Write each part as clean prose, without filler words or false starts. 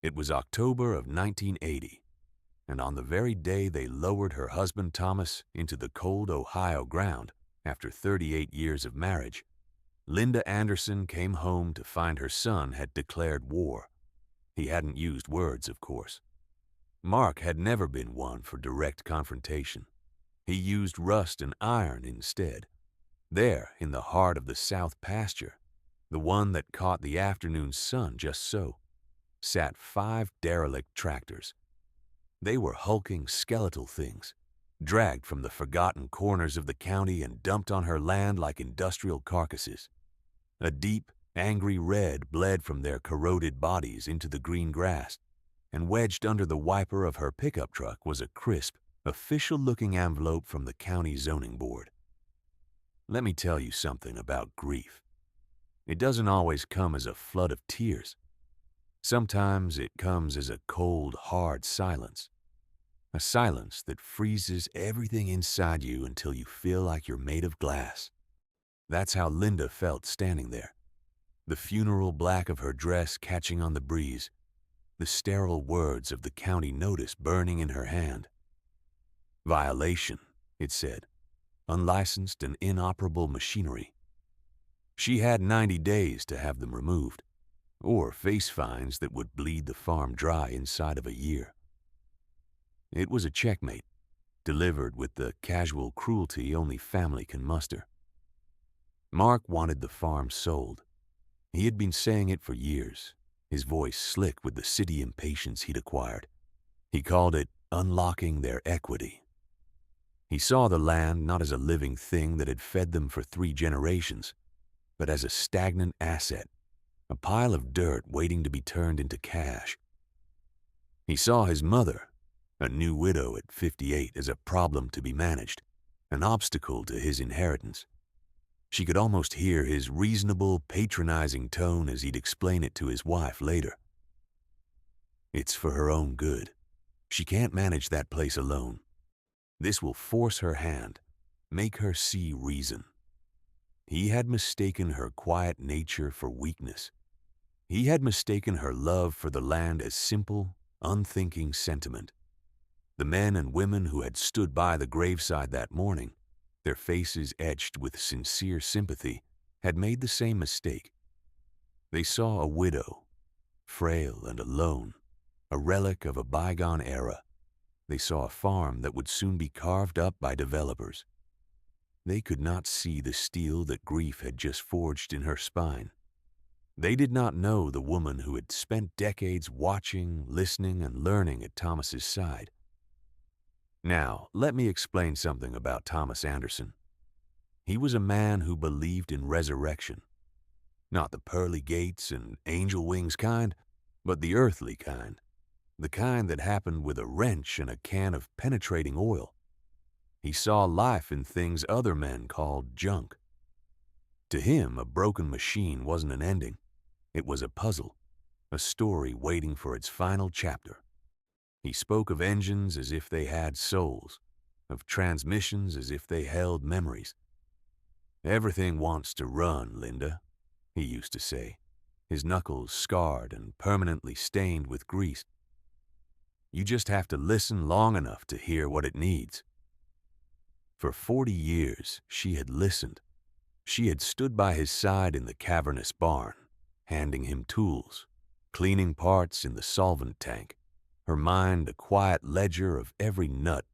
It was October of 1980, and on the very day they lowered her husband Thomas into the cold Ohio ground after 38 years of marriage, Linda Anderson came home to find her son had declared war. He hadn't used words, of course. Mark had never been one for direct confrontation. He used rust and iron instead. There, in the heart of the South pasture, the one that caught the afternoon sun just so, sat 5 derelict tractors. They were hulking skeletal things, dragged from the forgotten corners of the county and dumped on her land like industrial carcasses. A deep, angry red bled from their corroded bodies into the green grass, and wedged under the wiper of her pickup truck was a crisp, official-looking envelope from the county zoning board. Let me tell you something about grief. It doesn't always come as a flood of tears. Sometimes it comes as a cold, hard silence. A silence that freezes everything inside you until you feel like you're made of glass. That's how Linda felt standing there. The funeral black of her dress catching on the breeze, the sterile words of the county notice burning in her hand. Violation, it said. Unlicensed and inoperable machinery. She had 90 days to have them removed, or face fines that would bleed the farm dry inside of a year. It was a checkmate, delivered with the casual cruelty only family can muster. Mark wanted the farm sold. He had been saying it for years, his voice slick with the city impatience he'd acquired. He called it unlocking their equity. He saw the land not as a living thing that had fed them for 3 generations, but as a stagnant asset, a pile of dirt waiting to be turned into cash. He saw his mother, a new widow at 58, as a problem to be managed, an obstacle to his inheritance. She could almost hear his reasonable, patronizing tone as he'd explain it to his wife later. It's for her own good. She can't manage that place alone. This will force her hand, make her see reason. He had mistaken her quiet nature for weakness. He had mistaken her love for the land as simple, unthinking sentiment. The men and women who had stood by the graveside that morning, their faces etched with sincere sympathy, had made the same mistake. They saw a widow, frail and alone, a relic of a bygone era. They saw a farm that would soon be carved up by developers. They could not see the steel that grief had just forged in her spine. They did not know the woman who had spent decades watching, listening, and learning at Thomas's side. Now, let me explain something about Thomas Anderson. He was a man who believed in resurrection. Not the pearly gates and angel wings kind, but the earthly kind. The kind that happened with a wrench and a can of penetrating oil. He saw life in things other men called junk. To him, a broken machine wasn't an ending. It was a puzzle, a story waiting for its final chapter. He spoke of engines as if they had souls, of transmissions as if they held memories. Everything wants to run, Linda, he used to say, his knuckles scarred and permanently stained with grease. You just have to listen long enough to hear what it needs. For 40 years, she had listened. She had stood by his side in the cavernous barn, handing him tools, cleaning parts in the solvent tank, her mind a quiet ledger of every nut,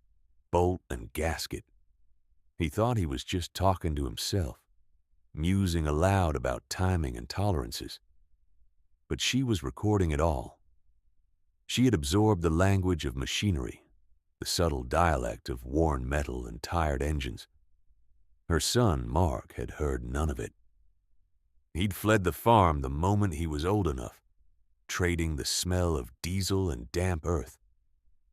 bolt, and gasket. He thought he was just talking to himself, musing aloud about timing and tolerances. But she was recording it all. She had absorbed the language of machinery, the subtle dialect of worn metal and tired engines. Her son, Mark, had heard none of it. He'd fled the farm the moment he was old enough, trading the smell of diesel and damp earth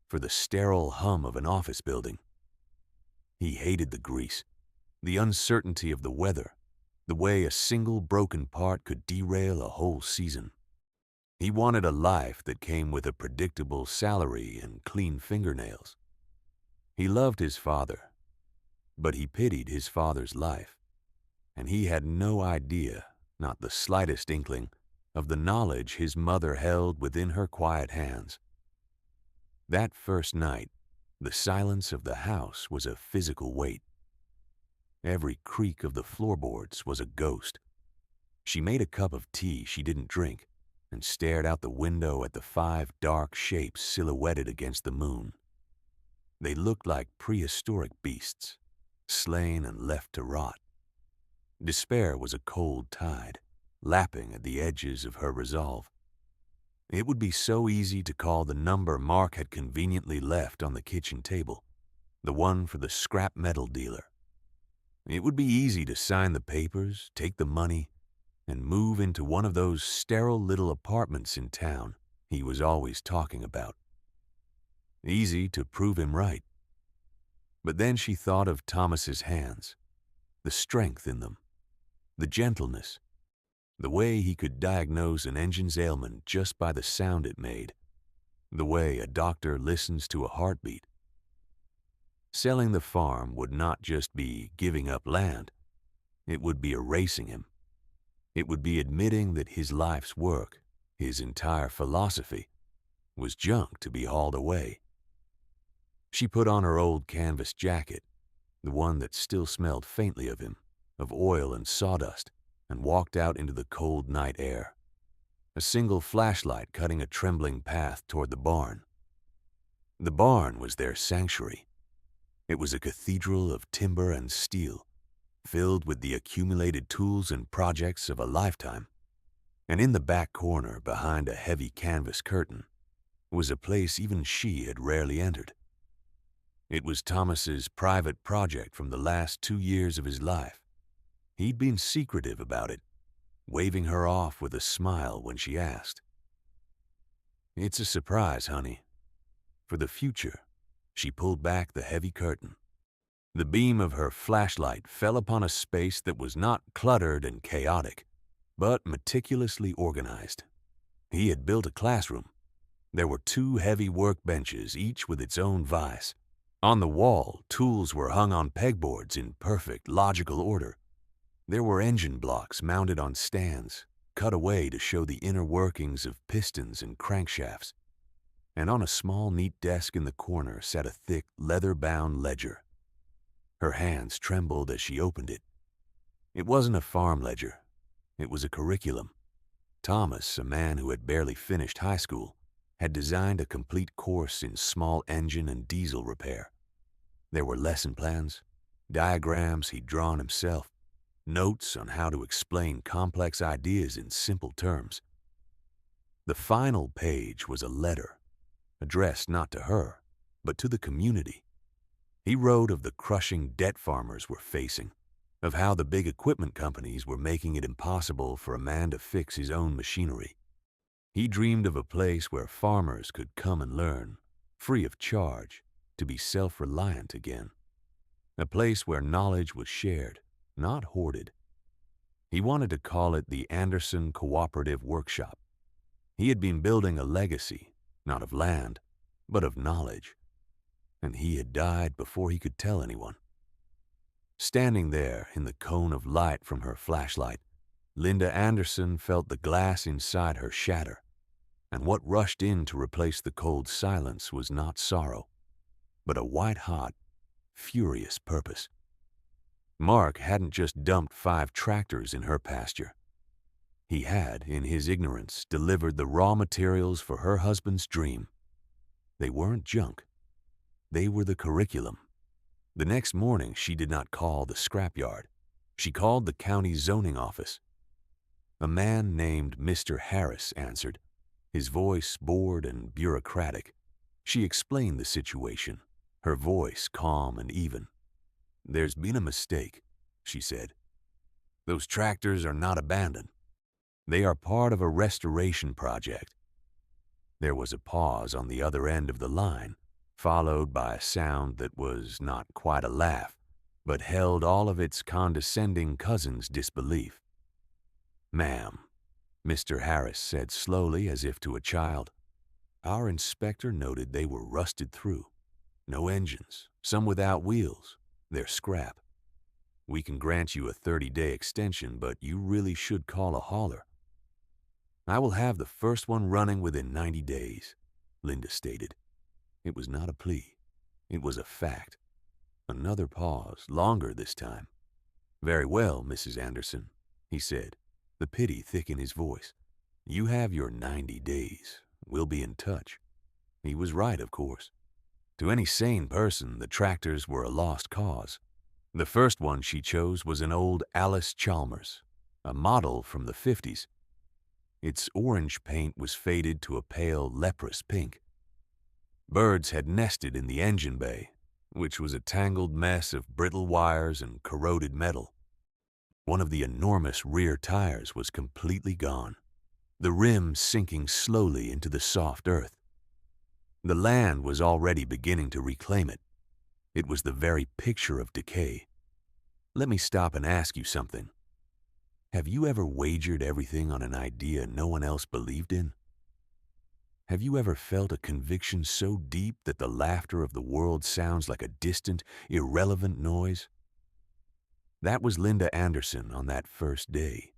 for the sterile hum of an office building. He hated the grease, the uncertainty of the weather, the way a single broken part could derail a whole season. He wanted a life that came with a predictable salary and clean fingernails. He loved his father, but he pitied his father's life, and he had no idea, not the slightest inkling, of the knowledge his mother held within her quiet hands. That first night, the silence of the house was a physical weight. Every creak of the floorboards was a ghost. She made a cup of tea she didn't drink and stared out the window at the 5 dark shapes silhouetted against the moon. They looked like prehistoric beasts, slain and left to rot. Despair was a cold tide, lapping at the edges of her resolve. It would be so easy to call the number Mark had conveniently left on the kitchen table, the one for the scrap metal dealer. It would be easy to sign the papers, take the money, and move into one of those sterile little apartments in town he was always talking about. Easy to prove him right. But then she thought of Thomas's hands, the strength in them, the gentleness, the way he could diagnose an engine's ailment just by the sound it made, the way a doctor listens to a heartbeat. Selling the farm would not just be giving up land, it would be erasing him. It would be admitting that his life's work, his entire philosophy, was junk to be hauled away. She put on her old canvas jacket, the one that still smelled faintly of him, of oil and sawdust, and walked out into the cold night air, a single flashlight cutting a trembling path toward the barn. The barn was their sanctuary. It was a cathedral of timber and steel, filled with the accumulated tools and projects of a lifetime. And in the back corner, behind a heavy canvas curtain, was a place even she had rarely entered. It was Thomas's private project from the last 2 years of his life. He'd been secretive about it, waving her off with a smile when she asked. "It's a surprise, honey. For the future." She pulled back the heavy curtain. The beam of her flashlight fell upon a space that was not cluttered and chaotic, but meticulously organized. He had built a classroom. There were 2 heavy workbenches, each with its own vise. On the wall, tools were hung on pegboards in perfect, logical order. There were engine blocks mounted on stands, cut away to show the inner workings of pistons and crankshafts. And on a small, neat desk in the corner sat a thick, leather-bound ledger. Her hands trembled as she opened it. It wasn't a farm ledger. It was a curriculum. Thomas, a man who had barely finished high school, had designed a complete course in small engine and diesel repair. There were lesson plans, diagrams he'd drawn himself, notes on how to explain complex ideas in simple terms. The final page was a letter, addressed not to her, but to the community. He wrote of the crushing debt farmers were facing, of how the big equipment companies were making it impossible for a man to fix his own machinery. He dreamed of a place where farmers could come and learn, free of charge, to be self-reliant again. A place where knowledge was shared, not hoarded. He wanted to call it the Anderson Cooperative Workshop. He had been building a legacy, not of land, but of knowledge. And he had died before he could tell anyone. Standing there in the cone of light from her flashlight, Linda Anderson felt the glass inside her shatter, and what rushed in to replace the cold silence was not sorrow, but a white-hot, furious purpose. Mark hadn't just dumped 5 tractors in her pasture. He had, in his ignorance, delivered the raw materials for her husband's dream. They weren't junk. They were the curriculum. The next morning, she did not call the scrapyard. She called the county zoning office. A man named Mr. Harris answered, his voice bored and bureaucratic. She explained the situation, her voice calm and even. "There's been a mistake," she said. "Those tractors are not abandoned. They are part of a restoration project." There was a pause on the other end of the line, followed by a sound that was not quite a laugh, but held all of its condescending cousin's disbelief. "Ma'am," Mr. Harris said slowly as if to a child, "our inspector noted they were rusted through. No engines, some without wheels. They're scrap. We can grant you a 30-day extension, but you really should call a hauler." I will have the first one running within 90 days, Linda stated. It was not a plea. It was a fact. Another pause, longer this time. Very well, Mrs. Anderson, he said, the pity thick in his voice. You have your 90 days. We'll be in touch. He was right, of course. To any sane person, the tractors were a lost cause. The first one she chose was an old Alice Chalmers, a model from the 50s. Its orange paint was faded to a pale, leprous pink. Birds had nested in the engine bay, which was a tangled mess of brittle wires and corroded metal. One of the enormous rear tires was completely gone, the rim sinking slowly into the soft earth. The land was already beginning to reclaim it. It was the very picture of decay. Let me stop and ask you something. Have you ever wagered everything on an idea no one else believed in? Have you ever felt a conviction so deep that the laughter of the world sounds like a distant, irrelevant noise? That was Linda Anderson on that first day.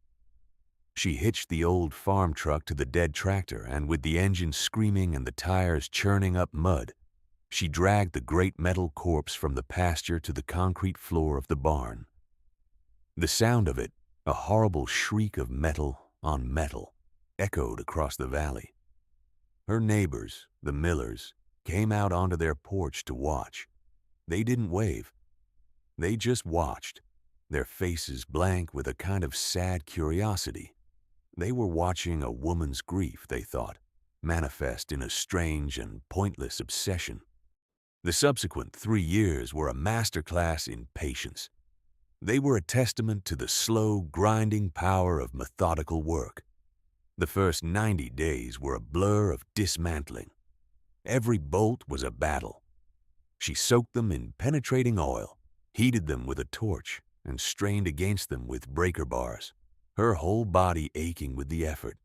She hitched the old farm truck to the dead tractor, and with the engine screaming and the tires churning up mud, she dragged the great metal corpse from the pasture to the concrete floor of the barn. The sound of it, a horrible shriek of metal on metal, echoed across the valley. Her neighbors, the Millers, came out onto their porch to watch. They didn't wave. They just watched, their faces blank with a kind of sad curiosity. They were watching a woman's grief, they thought, manifest in a strange and pointless obsession. The subsequent 3 years were a masterclass in patience. They were a testament to the slow, grinding power of methodical work. The first 90 days were a blur of dismantling. Every bolt was a battle. She soaked them in penetrating oil, heated them with a torch, and strained against them with breaker bars, her whole body aching with the effort.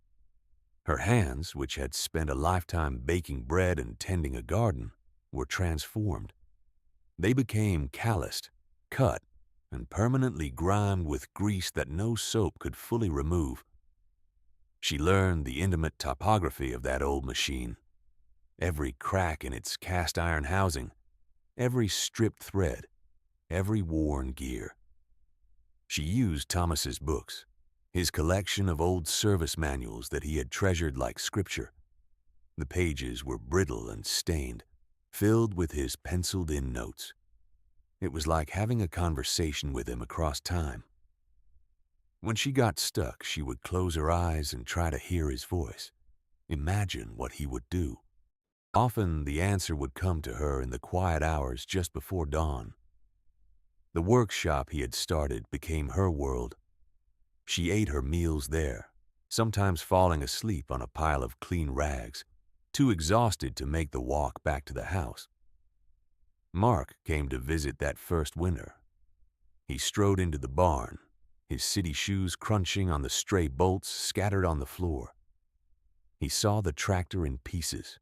Her hands, which had spent a lifetime baking bread and tending a garden, were transformed. They became calloused, cut, and permanently grimed with grease that no soap could fully remove. She learned the intimate topography of that old machine. Every crack in its cast iron housing, every stripped thread, every worn gear. She used Thomas's books, his collection of old service manuals that he had treasured like scripture. The pages were brittle and stained, filled with his penciled-in notes. It was like having a conversation with him across time. When she got stuck, she would close her eyes and try to hear his voice, imagine what he would do. Often the answer would come to her in the quiet hours just before dawn. The workshop he had started became her world. She ate her meals there, sometimes falling asleep on a pile of clean rags, too exhausted to make the walk back to the house. Mark came to visit that first winter. He strode into the barn, his city shoes crunching on the stray bolts scattered on the floor. He saw the tractor in pieces,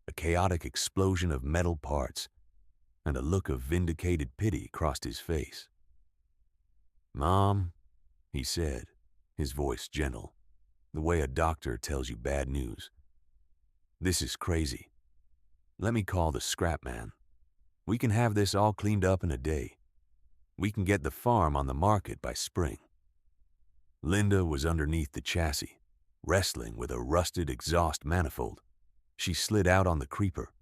a chaotic explosion of metal parts, and a look of vindicated pity crossed his face. "Mom," he said, his voice gentle, the way a doctor tells you bad news. "This is crazy. Let me call the scrap man. We can have this all cleaned up in a day. We can get the farm on the market by spring." Linda was underneath the chassis, wrestling with a rusted exhaust manifold. She slid out on the creeper,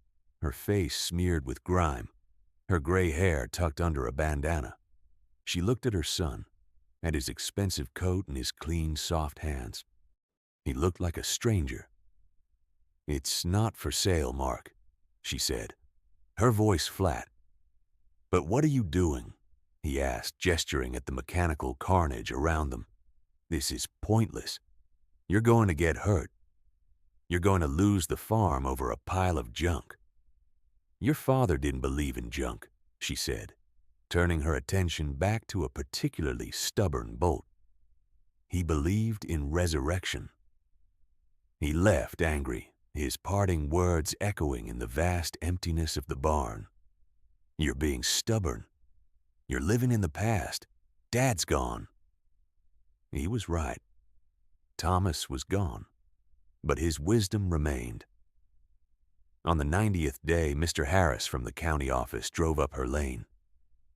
her face smeared with grime, her gray hair tucked under a bandana. She looked at her son, at his expensive coat and his clean, soft hands. He looked like a stranger. "It's not for sale, Mark," she said, her voice flat. "But what are you doing?" he asked, gesturing at the mechanical carnage around them. "This is pointless. You're going to get hurt. You're going to lose the farm over a pile of junk." "Your father didn't believe in junk," she said, turning her attention back to a particularly stubborn bolt. "He believed in resurrection." He left angry, his parting words echoing in the vast emptiness of the barn. "You're being stubborn. You're living in the past. Dad's gone." He was right. Thomas was gone. but his wisdom remained. On the 90th day, Mr. Harris from the county office drove up her lane.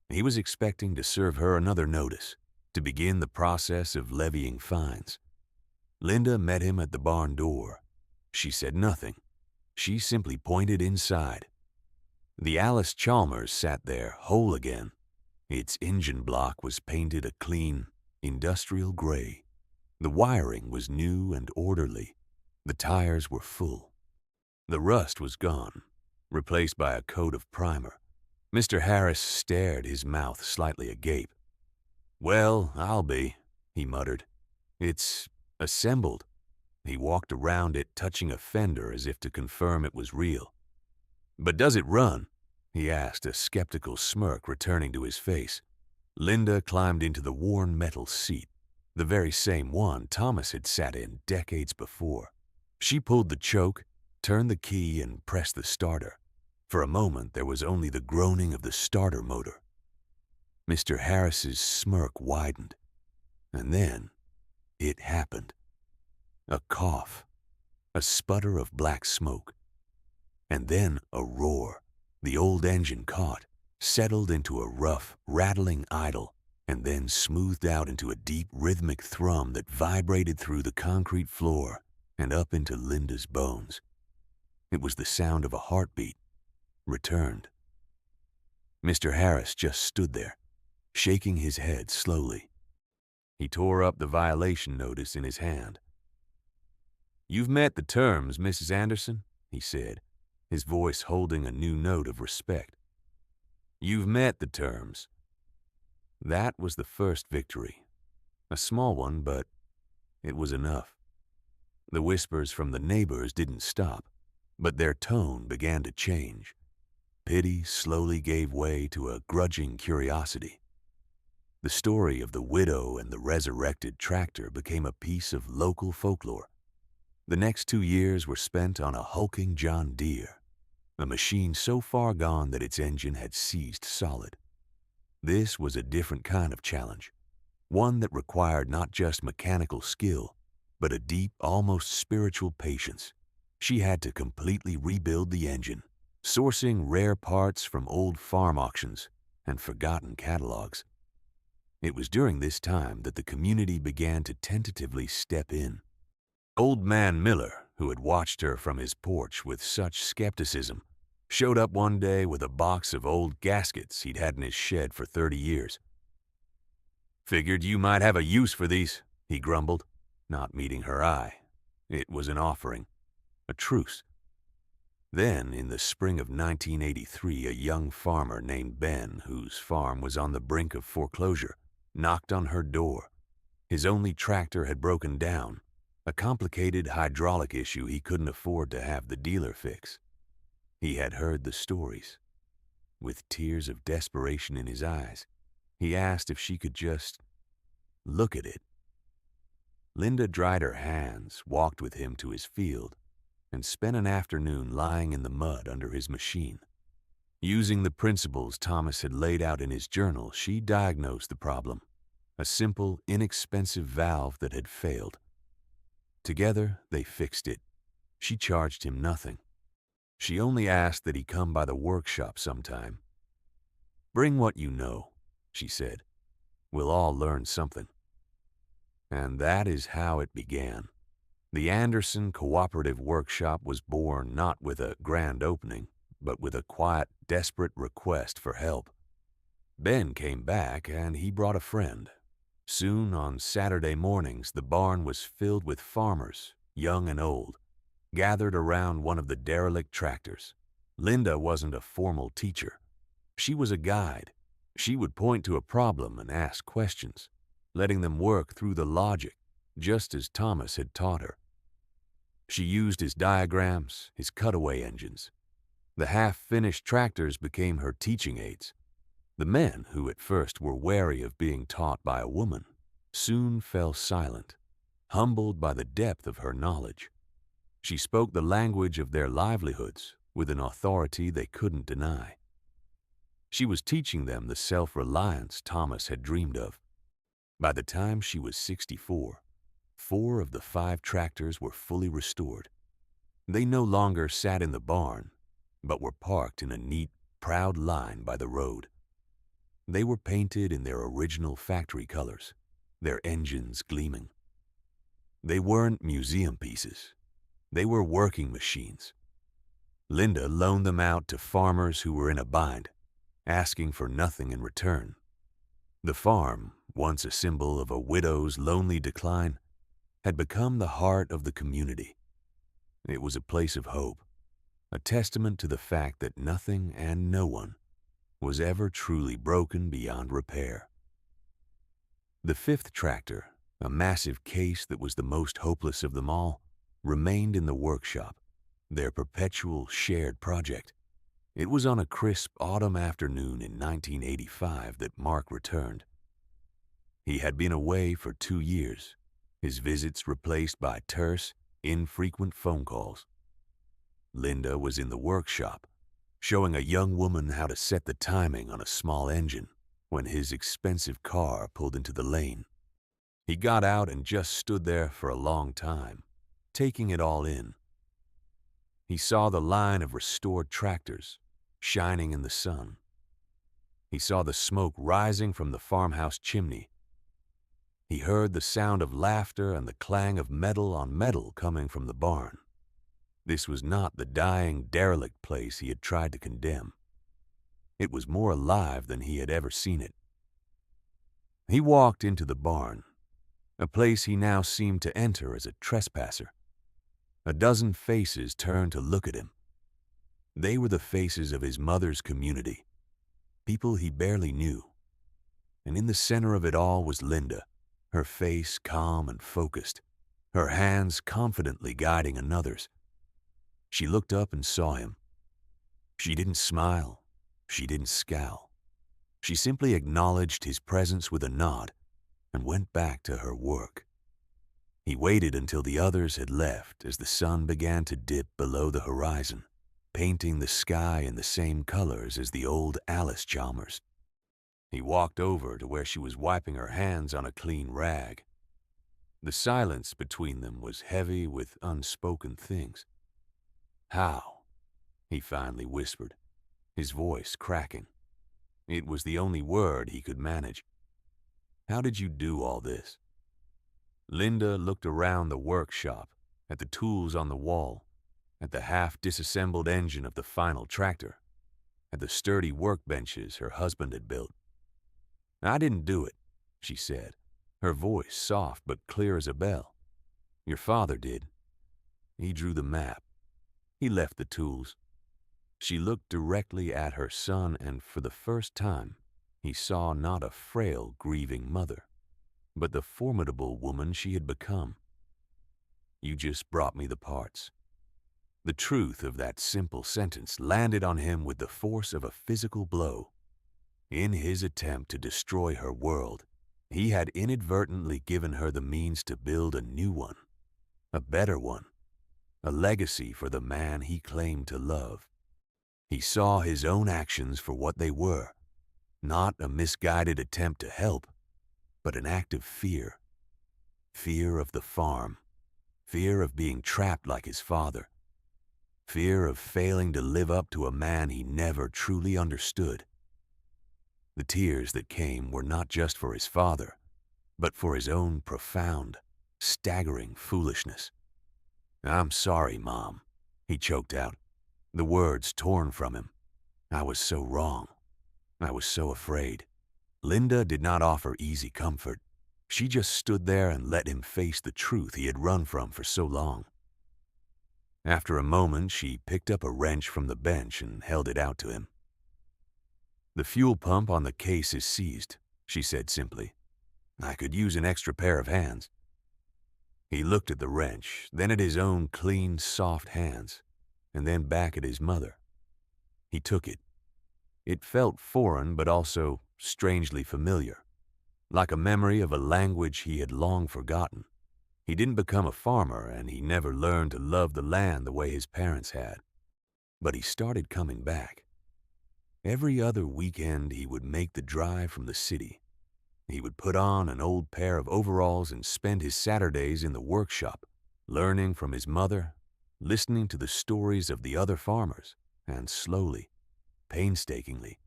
He was expecting to serve her another notice, to begin the process of levying fines. Linda met him at the barn door. She said nothing. She simply pointed inside. The Alice Chalmers sat there, whole again. Its engine block was painted a clean, industrial gray. The wiring was new and orderly. The tires were full. The rust was gone, replaced by a coat of primer. Mr. Harris stared, his mouth slightly agape. "Well, I'll be," he muttered. "It's assembled." He walked around it, touching a fender as if to confirm it was real. "But does it run?" he asked, a skeptical smirk returning to his face. Linda climbed into the worn metal seat, the very same one Thomas had sat in decades before. She pulled the choke, turned the key, and pressed the starter. For a moment, there was only the groaning of the starter motor. Mr. Harris's smirk widened, and then it happened. A cough, a sputter of black smoke, and then a roar. The old engine caught, settled into a rough, rattling idle, and then smoothed out into a deep, rhythmic thrum that vibrated through the concrete floor and up into Linda's bones. It was the sound of a heartbeat, returned. Mr. Harris just stood there, shaking his head slowly. He tore up the violation notice in his hand. "You've met the terms, Mrs. Anderson," he said, his voice holding a new note of respect. "You've met the terms." That was the first victory. A small one, but it was enough. The whispers from the neighbors didn't stop, but their tone began to change. Pity slowly gave way to a grudging curiosity. The story of the widow and the resurrected tractor became a piece of local folklore. The next 2 years were spent on a hulking John Deere, a machine so far gone that its engine had seized solid. This was a different kind of challenge, one that required not just mechanical skill, but a deep, almost spiritual patience. She had to completely rebuild the engine, sourcing rare parts from old farm auctions and forgotten catalogs. It was during this time that the community began to tentatively step in. Old Man Miller, who had watched her from his porch with such skepticism, showed up one day with a box of old gaskets he'd had in his shed for 30 years. "Figured you might have a use for these," he grumbled, not meeting her eye. It was an offering, a truce. Then, in the spring of 1983, a young farmer named Ben, whose farm was on the brink of foreclosure, knocked on her door. His only tractor had broken down, a complicated hydraulic issue he couldn't afford to have the dealer fix. He had heard the stories. With tears of desperation in his eyes, he asked if she could just look at it. Linda dried her hands, walked with him to his field, and spent an afternoon lying in the mud under his machine. Using the principles Thomas had laid out in his journal, she diagnosed the problem, a simple, inexpensive valve that had failed. Together, they fixed it. She charged him nothing. She only asked that he come by the workshop sometime. "Bring what you know," she said. "We'll all learn something." And that is how it began. The Anderson Cooperative Workshop was born not with a grand opening, but with a quiet, desperate request for help. Ben came back, and he brought a friend. Soon, on Saturday mornings, the barn was filled with farmers, young and old, gathered around one of the derelict tractors. Linda wasn't a formal teacher. She was a guide. She would point to a problem and ask questions, letting them work through the logic, just as Thomas had taught her. She used his diagrams, his cutaway engines. The half-finished tractors became her teaching aids. The men, who at first were wary of being taught by a woman, soon fell silent, humbled by the depth of her knowledge. She spoke the language of their livelihoods with an authority they couldn't deny. She was teaching them the self-reliance Thomas had dreamed of. By the time she was 64, 4 of the 5 tractors were fully restored. They no longer sat in the barn, but were parked in a neat, proud line by the road. They were painted in their original factory colors, their engines gleaming. They weren't museum pieces. They were working machines. Linda loaned them out to farmers who were in a bind, asking for nothing in return. The farm, once a symbol of a widow's lonely decline, had become the heart of the community. It was a place of hope, a testament to the fact that nothing and no one was ever truly broken beyond repair. The 5th tractor, a massive case that was the most hopeless of them all, remained in the workshop, their perpetual shared project. It was on a crisp autumn afternoon in 1985 that Mark returned. He had been away for 2 years, his visits replaced by terse, infrequent phone calls. Linda was in the workshop, showing a young woman how to set the timing on a small engine when his expensive car pulled into the lane. He got out and just stood there for a long time, taking it all in. He saw the line of restored tractors shining in the sun. He saw the smoke rising from the farmhouse chimney. He heard the sound of laughter and the clang of metal on metal coming from the barn. This was not the dying, derelict place he had tried to condemn. It was more alive than he had ever seen it. He walked into the barn, a place he now seemed to enter as a trespasser. A dozen faces turned to look at him. They were the faces of his mother's community, people he barely knew. And in the center of it all was Linda, her face calm and focused, her hands confidently guiding another's. She looked up and saw him. She didn't smile. She didn't scowl. She simply acknowledged his presence with a nod and went back to her work. He waited until the others had left as the sun began to dip below the horizon, painting the sky in the same colors as the old Alice Chalmers. He walked over to where she was wiping her hands on a clean rag. The silence between them was heavy with unspoken things. "How?" he finally whispered, his voice cracking. It was the only word he could manage. "How did you do all this?" Linda looked around the workshop, at the tools on the wall, at the half-disassembled engine of the final tractor, at the sturdy workbenches her husband had built. "I didn't do it," she said, her voice soft but clear as a bell. "Your father did. He drew the map. He left the tools." She looked directly at her son, and for the first time, he saw not a frail, grieving mother, but the formidable woman she had become. "You just brought me the parts." The truth of that simple sentence landed on him with the force of a physical blow. In his attempt to destroy her world, he had inadvertently given her the means to build a new one, a better one, a legacy for the man he claimed to love. He saw his own actions for what they were, not a misguided attempt to help, but an act of fear. Fear of the farm, fear of being trapped like his father, fear of failing to live up to a man he never truly understood. The tears that came were not just for his father, but for his own profound, staggering foolishness. "I'm sorry, Mom," he choked out, the words torn from him. "I was so wrong. I was so afraid." Linda did not offer easy comfort. She just stood there and let him face the truth he had run from for so long. After a moment, she picked up a wrench from the bench and held it out to him. "The fuel pump on the case is seized," she said simply. "I could use an extra pair of hands." He looked at the wrench, then at his own clean, soft hands, and then back at his mother. He took it. It felt foreign, but also strangely familiar, like a memory of a language he had long forgotten. He didn't become a farmer, and he never learned to love the land the way his parents had. But he started coming back. Every other weekend he would make the drive from the city. He would put on an old pair of overalls and spend his Saturdays in the workshop, learning from his mother, listening to the stories of the other farmers, and slowly, painstakingly,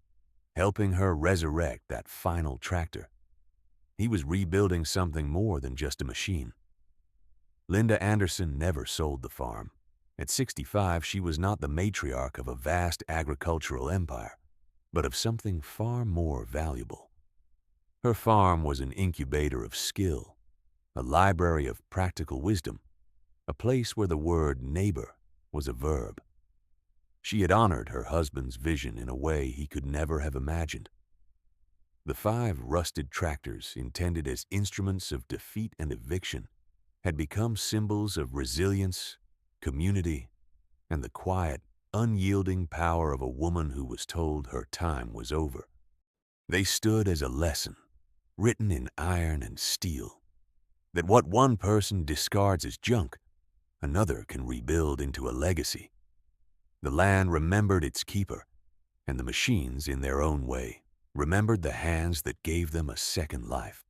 helping her resurrect that final tractor. He was rebuilding something more than just a machine. Linda Anderson never sold the farm. At 65, she was not the matriarch of a vast agricultural empire, but of something far more valuable. Her farm was an incubator of skill, a library of practical wisdom, a place where the word neighbor was a verb. She had honored her husband's vision in a way he could never have imagined. The 5 rusted tractors, intended as instruments of defeat and eviction, had become symbols of resilience, community, and the quiet, unyielding power of a woman who was told her time was over. They stood as a lesson, written in iron and steel, that what one person discards as junk, another can rebuild into a legacy. The land remembered its keeper, and the machines, in their own way, remembered the hands that gave them a second life.